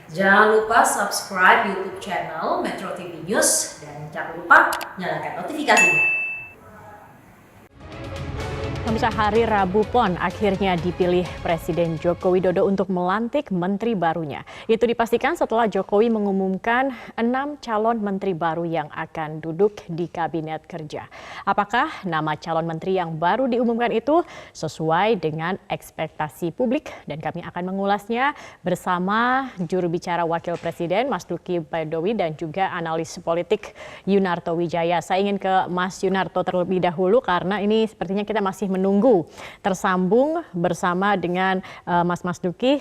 Jangan lupa subscribe YouTube channel Metro TV News dan jangan lupa nyalakan notifikasinya. Pemirsa, hari Rabu PON akhirnya dipilih Presiden Joko Widodo untuk melantik menteri barunya. Itu dipastikan setelah Jokowi mengumumkan 6 calon menteri baru yang akan duduk di Kabinet Kerja. Apakah nama calon menteri yang baru diumumkan itu sesuai dengan ekspektasi publik? Dan kami akan mengulasnya bersama juru bicara Wakil Presiden Mas Duki Baidlawi dan juga analis politik Yunarto Wijaya. Saya ingin ke Mas Yunarto terlebih dahulu karena ini sepertinya kita masih menunggu tersambung bersama dengan Mas Duki.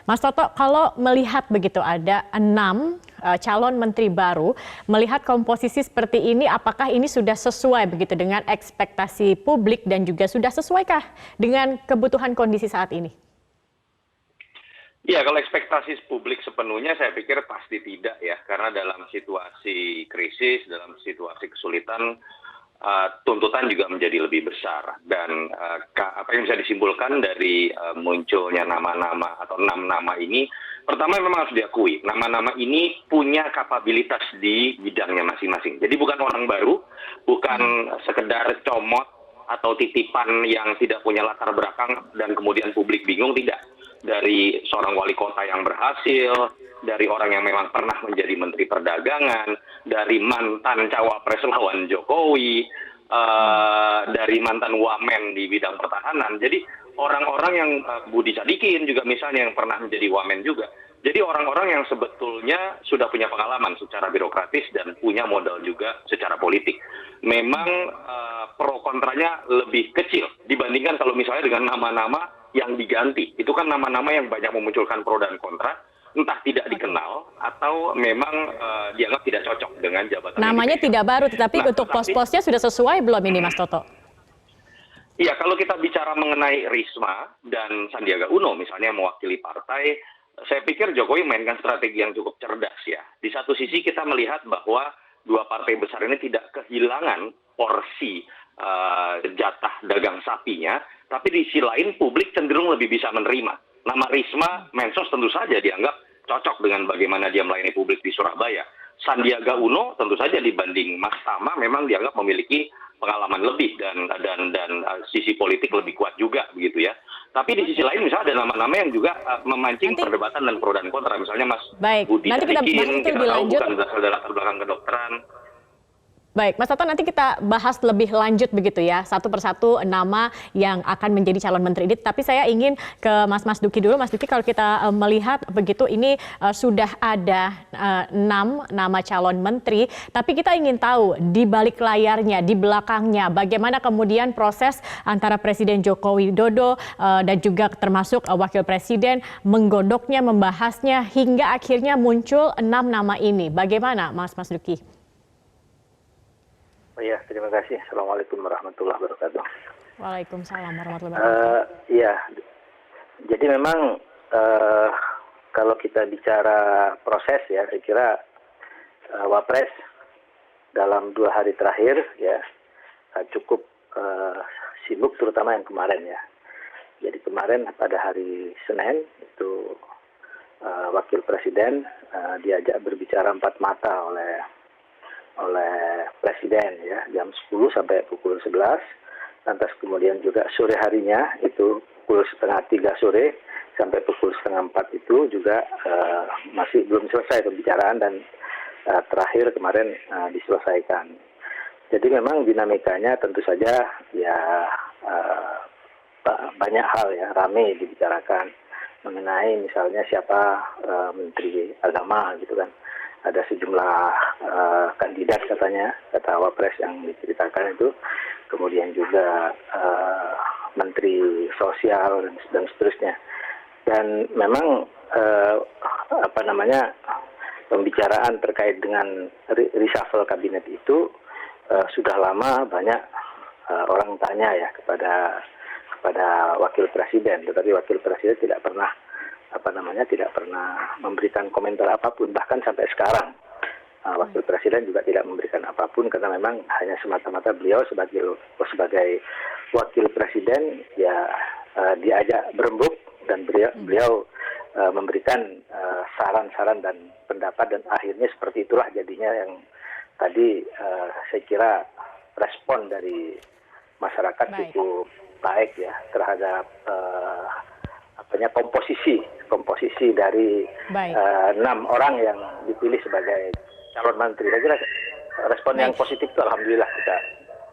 Mas Toto, kalau melihat begitu ada 6 calon menteri baru, melihat komposisi seperti ini, apakah ini sudah sesuai begitu dengan ekspektasi publik dan juga sudah sesuaikah dengan kebutuhan kondisi saat ini? Ya, kalau ekspektasi publik sepenuhnya saya pikir pasti tidak ya, karena dalam situasi krisis, dalam situasi kesulitan, tuntutan juga menjadi lebih besar. Dan apa yang bisa disimpulkan dari munculnya nama-nama atau 6 nama ini, pertama memang harus diakui, nama-nama ini punya kapabilitas di bidangnya masing-masing. Jadi bukan orang baru, bukan sekedar comot atau titipan yang tidak punya latar belakang dan kemudian publik bingung, tidak. Dari seorang wali kota yang berhasil, dari orang yang memang pernah menjadi menteri perdagangan, dari mantan cawapres lawan Jokowi, dari mantan wamen di bidang pertahanan. Jadi orang-orang yang Budi Sadikin juga misalnya yang pernah menjadi wamen juga. Jadi orang-orang yang sebetulnya sudah punya pengalaman secara birokratis dan punya modal juga secara politik. Memang pro kontranya lebih kecil dibandingkan kalau misalnya dengan nama-nama yang diganti. Itu kan nama-nama yang banyak memunculkan pro dan kontra, entah tidak dikenal atau memang dianggap tidak cocok dengan jabatan. Namanya tidak baru, tetapi untuk pos-posnya sudah sesuai belum ini, Mas Toto? Iya, kalau kita bicara mengenai Risma dan Sandiaga Uno misalnya mewakili partai, saya pikir Jokowi mainkan strategi yang cukup cerdas ya. Di satu sisi kita melihat bahwa dua partai besar ini tidak kehilangan porsi jatah dagang sapinya, tapi di sisi lain publik cenderung lebih bisa menerima. Nama Risma, Mensos tentu saja dianggap cocok dengan bagaimana dia melayani publik di Surabaya. Sandiaga Uno tentu saja dibanding Mas Tama memang dianggap memiliki pengalaman lebih dan sisi politik lebih kuat juga begitu ya. Tapi di sisi lain misalnya ada nama-nama yang juga memancing perdebatan dan pro dan kontra. Misalnya Mas Budi Sadikin, kita tahu bukan berasal dari latar belakang kedokteran. Baik, Mas Toto, nanti kita bahas lebih lanjut begitu ya, satu persatu nama yang akan menjadi calon menteri ini. Tapi saya ingin ke Mas Duki dulu. Mas Duki, kalau kita melihat begitu ini sudah ada 6 nama calon menteri, tapi kita ingin tahu di balik layarnya, di belakangnya, bagaimana kemudian proses antara Presiden Joko Widodo dan juga termasuk Wakil Presiden menggodoknya, membahasnya, hingga akhirnya muncul 6 nama ini. Bagaimana Mas Duki? Ya, terima kasih. Assalamualaikum warahmatullahi wabarakatuh. Waalaikumsalam warahmatullahi wabarakatuh. Ya, jadi memang kalau kita bicara proses ya, saya kira Wapres dalam 2 hari terakhir ya cukup sibuk, terutama yang kemarin ya. Jadi kemarin pada hari Senin itu Wakil Presiden diajak berbicara 4 mata oleh Presiden ya, jam 10 sampai pukul 11. Lantas kemudian juga sore harinya itu pukul 2:30 sore sampai pukul 3:30 itu juga masih belum selesai pembicaraan dan terakhir kemarin diselesaikan. Jadi memang dinamikanya tentu saja ya banyak hal ya, ramai dibicarakan mengenai misalnya siapa Menteri Agama gitu kan. Ada sejumlah kandidat katanya, kata Wapres yang diceritakan itu, kemudian juga Menteri Sosial dan seterusnya. Dan memang pembicaraan terkait dengan reshuffle kabinet itu sudah lama banyak orang tanya ya kepada Wakil Presiden, tetapi Wakil Presiden tidak pernah memberikan komentar apapun, bahkan sampai sekarang Wakil Presiden juga tidak memberikan apapun karena memang hanya semata-mata beliau sebagai Wakil Presiden ya diajak berembuk dan beliau memberikan saran-saran dan pendapat, dan akhirnya seperti itulah jadinya yang tadi saya kira respon dari masyarakat cukup baik ya terhadap komposisi dari 6 orang yang dipilih sebagai calon menteri. Saya kira respon yang positif itu alhamdulillah kita.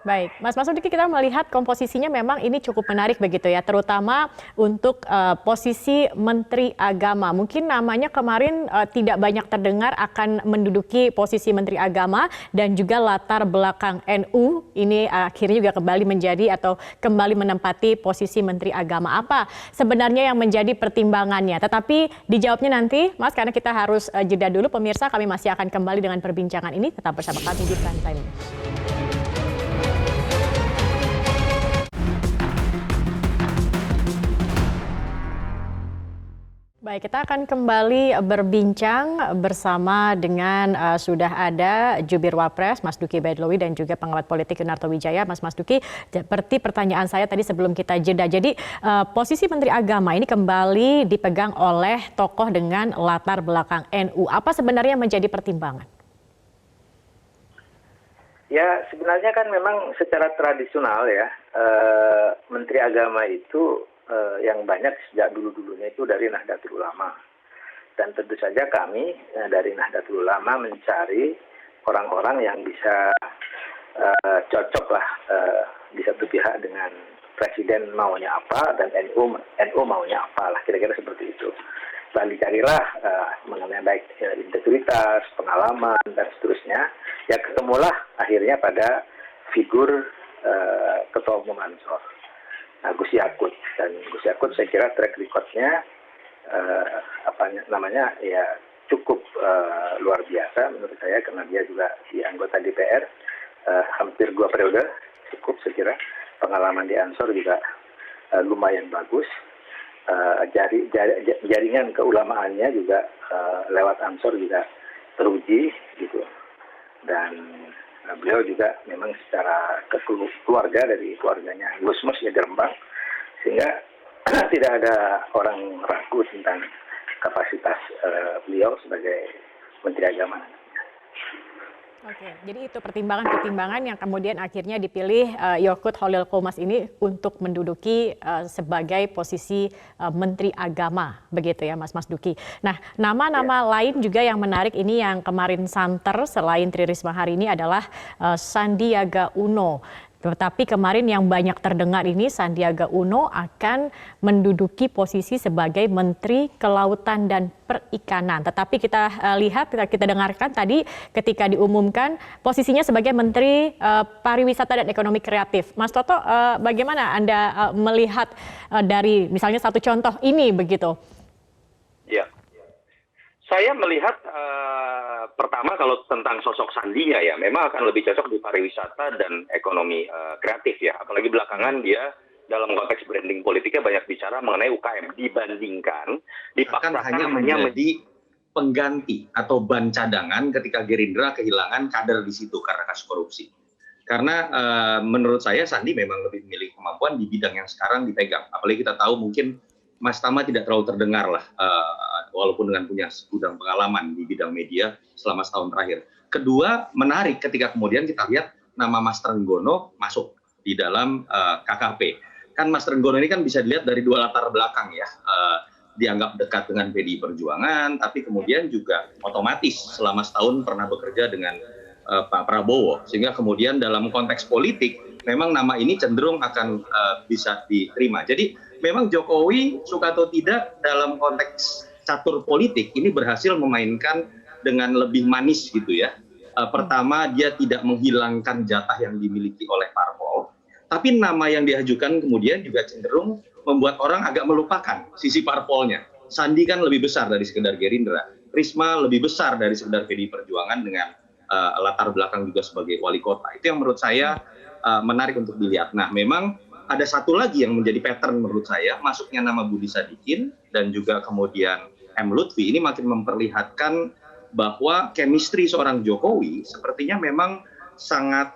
Baik, Mas Duki, kita melihat komposisinya memang ini cukup menarik begitu ya, terutama untuk posisi Menteri Agama. Mungkin namanya kemarin tidak banyak terdengar akan menduduki posisi Menteri Agama, dan juga latar belakang NU ini akhirnya juga kembali menjadi atau kembali menempati posisi Menteri Agama. Apa sebenarnya yang menjadi pertimbangannya? Tetapi dijawabnya nanti, Mas, karena kita harus jeda dulu. Pemirsa, kami masih akan kembali dengan perbincangan ini. Tetap bersama kami di Prime Time. Baik, kita akan kembali berbincang bersama dengan sudah ada Jubir Wapres Mas Duki Baidlawi dan juga pengamat politik Yunarto Wijaya. Mas Duki, seperti pertanyaan saya tadi sebelum kita jeda, jadi posisi Menteri Agama ini kembali dipegang oleh tokoh dengan latar belakang NU. Apa sebenarnya menjadi pertimbangan? Ya, sebenarnya kan memang secara tradisional ya, Menteri Agama itu yang banyak sejak dulu-dulunya itu dari Nahdlatul Ulama. Dan tentu saja kami dari Nahdlatul Ulama mencari orang-orang yang bisa cocok lah di satu pihak dengan presiden maunya apa dan NU maunya apa lah, kira-kira seperti itu. Lalu dicarilah mengenai baik integritas, pengalaman dan seterusnya. Ya ketemulah akhirnya pada figur Ketua Umum Ansor, Gus Yakut. Dan Gus Yakut saya kira track record-nya ya cukup luar biasa menurut saya, karena dia juga di anggota DPR hampir 2 periode, cukup saya kira. Pengalaman di Ansor juga lumayan bagus. Jaringan keulamaannya juga lewat Ansor juga teruji gitu. Dan beliau juga memang secara keluarga dari keluarganya Gus Mus ya di Rembang, sehingga tidak ada orang ragu tentang kapasitas beliau sebagai Menteri Agama. Oke, jadi itu pertimbangan-pertimbangan yang kemudian akhirnya dipilih Yakut Holil Qomas ini untuk menduduki sebagai posisi Menteri Agama, begitu ya Mas Duki. Nah, nama-nama lain juga yang menarik ini yang kemarin santer selain Tri Risma hari ini adalah Sandiaga Uno. Tetapi kemarin yang banyak terdengar ini Sandiaga Uno akan menduduki posisi sebagai Menteri Kelautan dan Perikanan. Tetapi kita lihat, kita dengarkan tadi ketika diumumkan posisinya sebagai Menteri Pariwisata dan Ekonomi Kreatif. Mas Toto, bagaimana Anda melihat dari misalnya satu contoh ini begitu? Ya, saya melihat pertama kalau tentang sosok Sandinya ya, memang akan lebih cocok di pariwisata dan ekonomi kreatif ya. Apalagi belakangan dia dalam konteks branding politiknya banyak bicara mengenai UKM dibandingkan dipaksakan hanya menjadi pengganti atau ban cadangan ketika Gerindra kehilangan kader di situ karena kasus korupsi. Karena menurut saya Sandi memang lebih memiliki kemampuan di bidang yang sekarang dipegang. Apalagi kita tahu mungkin Mas Tama tidak terlalu terdengar lah, walaupun dengan punya segudang pengalaman di bidang media selama setahun terakhir. Kedua, menarik ketika kemudian kita lihat nama Mas Trenggono masuk di dalam KKP. Kan Mas Trenggono ini kan bisa dilihat dari 2 latar belakang ya, dianggap dekat dengan PDI Perjuangan, tapi kemudian juga otomatis selama setahun pernah bekerja dengan Pak Prabowo, sehingga kemudian dalam konteks politik memang nama ini cenderung akan bisa diterima. Jadi memang Jokowi suka atau tidak dalam konteks catur politik ini berhasil memainkan dengan lebih manis gitu ya. Pertama, dia tidak menghilangkan jatah yang dimiliki oleh parpol, tapi nama yang diajukan kemudian juga cenderung membuat orang agak melupakan sisi parpolnya. Sandi kan lebih besar dari sekedar Gerindra, Risma lebih besar dari sekedar PDI Perjuangan dengan latar belakang juga sebagai wali kota. Itu yang menurut saya menarik untuk dilihat. Nah, memang ada satu lagi yang menjadi pattern menurut saya, masuknya nama Budi Sadikin dan juga kemudian M. Lutfi ini makin memperlihatkan bahwa chemistry seorang Jokowi sepertinya memang sangat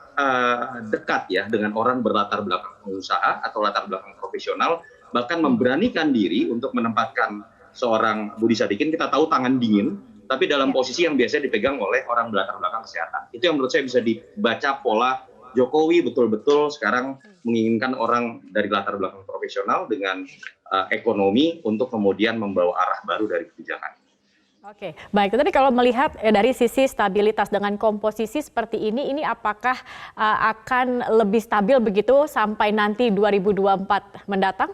dekat ya dengan orang berlatar belakang pengusaha atau latar belakang profesional, bahkan memberanikan diri untuk menempatkan seorang Budi Sadikin, kita tahu tangan dingin, tapi dalam posisi yang biasanya dipegang oleh orang latar belakang kesehatan. Itu yang menurut saya bisa dibaca pola Jokowi betul-betul sekarang menginginkan orang dari latar belakang profesional dengan ekonomi untuk kemudian membawa arah baru dari kebijakan. Oke, baik. Tadi kalau melihat dari sisi stabilitas dengan komposisi seperti ini apakah akan lebih stabil begitu sampai nanti 2024 mendatang?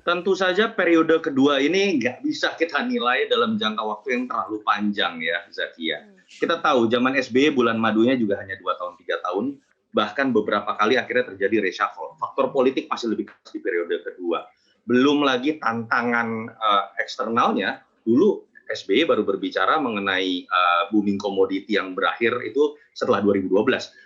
Tentu saja periode kedua ini nggak bisa kita nilai dalam jangka waktu yang terlalu panjang ya, Zakia. Kita tahu zaman SBY bulan madunya juga hanya 2 tahun, 3 tahun, bahkan beberapa kali akhirnya terjadi reshuffle. Faktor politik masih lebih keras di periode kedua. Belum lagi tantangan eksternalnya. Dulu SBY baru berbicara mengenai booming komoditi yang berakhir itu setelah 2012.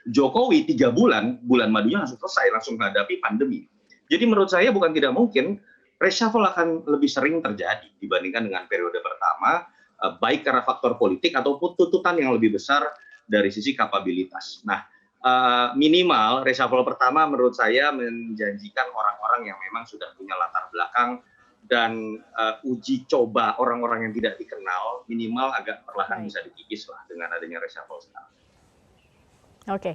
Jokowi 3 bulan madunya langsung selesai, langsung menghadapi pandemi. Jadi menurut saya bukan tidak mungkin reshuffle akan lebih sering terjadi dibandingkan dengan periode pertama, baik karena faktor politik ataupun tuntutan yang lebih besar dari sisi kapabilitas. Nah, minimal reshuffle pertama menurut saya menjanjikan orang-orang yang memang sudah punya latar belakang dan uji coba orang-orang yang tidak dikenal minimal agak perlahan bisa dikikis lah dengan adanya reshuffle sekarang. Oke,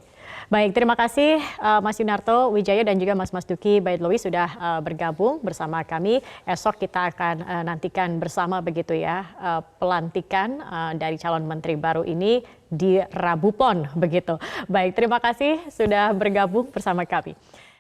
baik. Terima kasih Mas Yunarto Wijaya dan juga Mas Duki Baitlawi sudah bergabung bersama kami. Esok kita akan nantikan bersama begitu ya pelantikan dari calon menteri baru ini di Rabu Pon begitu. Baik, terima kasih sudah bergabung bersama kami.